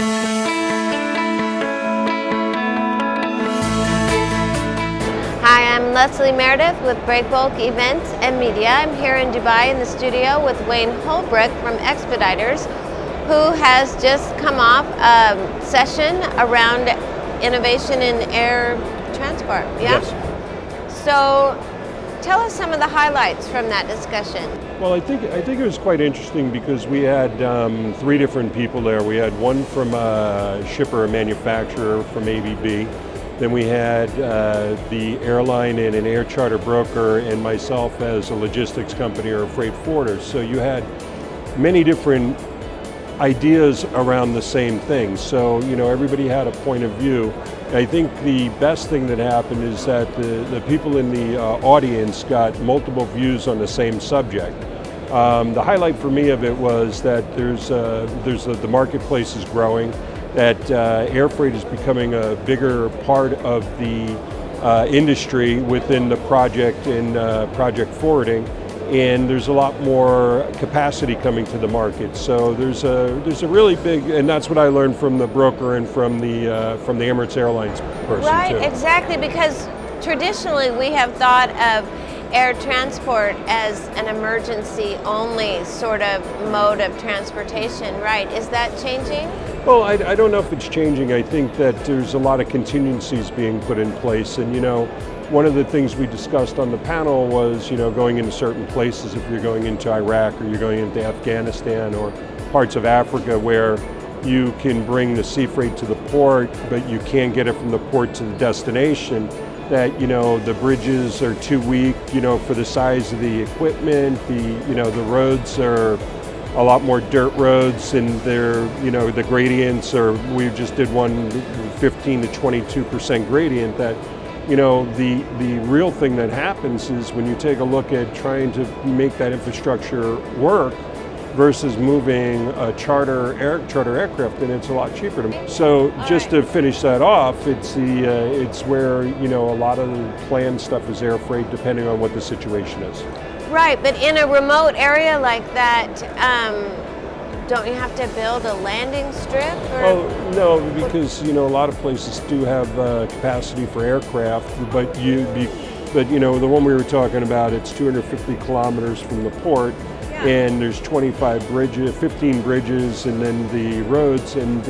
Hi, I'm Leslie Meredith with Breakbulk Events and Media. I'm here in Dubai in the studio with Wayne Holbrook from Expeditors, who has just come off a session around innovation in air transport. Yeah? Yes. So tell us some of the highlights from that discussion. Well, I think it was quite interesting because we had three different people there. We had one from a shipper, a manufacturer from ABB. Then we had the airline and an air charter broker, and myself as a logistics company or a freight forwarder. So you had many different ideas around the same thing. So, everybody had a point of view. I think the best thing that happened is that the people in the audience got multiple views on the same subject. The highlight for me of it was that the marketplace is growing, that air freight is becoming a bigger part of the industry within the project and project forwarding, and there's a lot more capacity coming to the market. So there's a really big, and that's what I learned from the broker and from the Emirates Airlines person. Right, too. exactly, because traditionally we have thought of air transport as an emergency only sort of mode of transportation, right? Is that changing? Well, I don't know if it's changing. I think that there's a lot of contingencies being put in place, and one of the things we discussed on the panel was going into certain places, if you're going into Iraq or you're going into Afghanistan or parts of Africa where you can bring the sea freight to the port, but you can't get it from the port to the destination, that the bridges are too weak for the size of the equipment, the roads are a lot more dirt roads, and they're the gradients are, we just did one 15 to 22% gradient, that the real thing that happens is when you take a look at trying to make that infrastructure work versus moving a charter aircraft, and it's a lot cheaper to. So just to finish that off, it's where a lot of the planned stuff is air freight, depending on what the situation is. Right, but in a remote area like that, don't you have to build a landing strip? Or? Oh no, because a lot of places do have capacity for aircraft, but the one we were talking about, it's 250 kilometers from the port. Yeah. And there's 15 bridges, and then the roads, and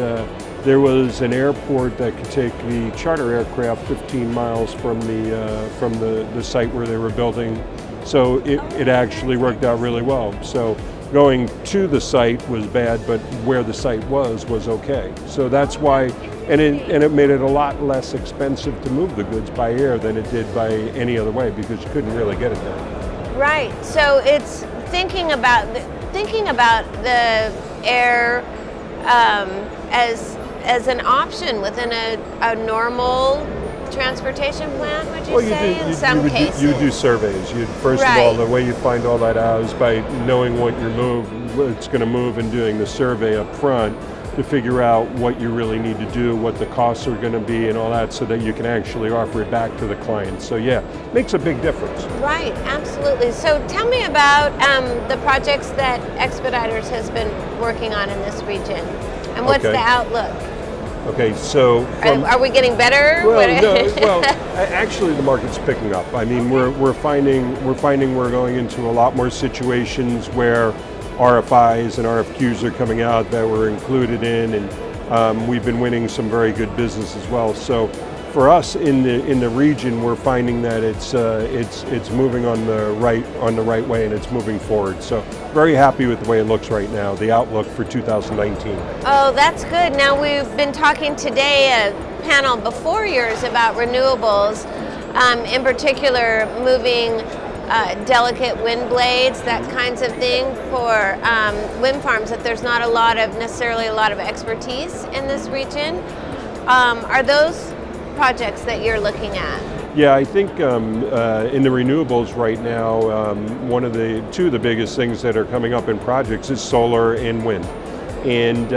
there was an airport that could take the charter aircraft 15 miles from the site where they were building. So it actually worked out really well. So going to the site was bad, but where the site was okay. So that's why, and it made it a lot less expensive to move the goods by air than it did by any other way, because you couldn't really get it there. Right. So it's thinking about the air as an option within a normal transportation plan, would you say, in some cases? You do surveys. First of all, the way you find all that out is by knowing what it's going to move, and doing the survey up front to figure out what you really need to do, what the costs are going to be, and all that, so that you can actually offer it back to the client. So yeah, makes a big difference. Right, absolutely. So tell me about the projects that Expeditors has been working on in this region, and what's the outlook? Okay, so are we getting better? Actually, the market's picking up. I mean, we're finding we're going into a lot more situations where RFIs and RFQs are coming out that we're included in, and we've been winning some very good business as well. So for us in the region, we're finding that it's moving on the right way, and it's moving forward. So very happy with the way it looks right now, the outlook for 2019. Oh, that's good. Now, we've been talking today, a panel before yours, about renewables, in particular moving delicate wind blades, that kinds of thing, for wind farms, that there's not necessarily a lot of expertise in this region. Are those projects that you're looking at? Yeah, I think in the renewables right now, two of the biggest things that are coming up in projects is solar and wind. And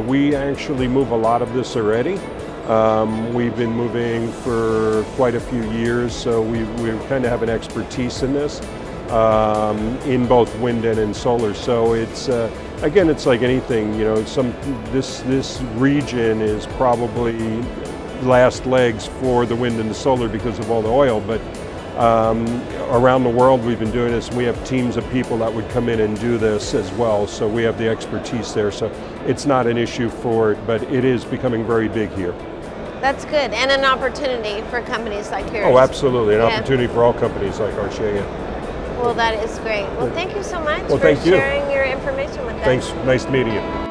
we actually move a lot of this already. We've been moving for quite a few years, so we kind of have an expertise in this, in both wind and in solar. So again, it's like anything, you know, this region is probably last legs for the wind and the solar because of all the oil, but around the world we've been doing this, and we have teams of people that would come in and do this as well, so we have the expertise there, so it's not an issue for it, but it is becoming very big here. That's good, and an opportunity for companies like yours. Oh, absolutely, an opportunity for all companies like ours, yeah. Well, that is great. Well, thank you so much for thank you. sharing your information with us. Thanks, nice meeting you.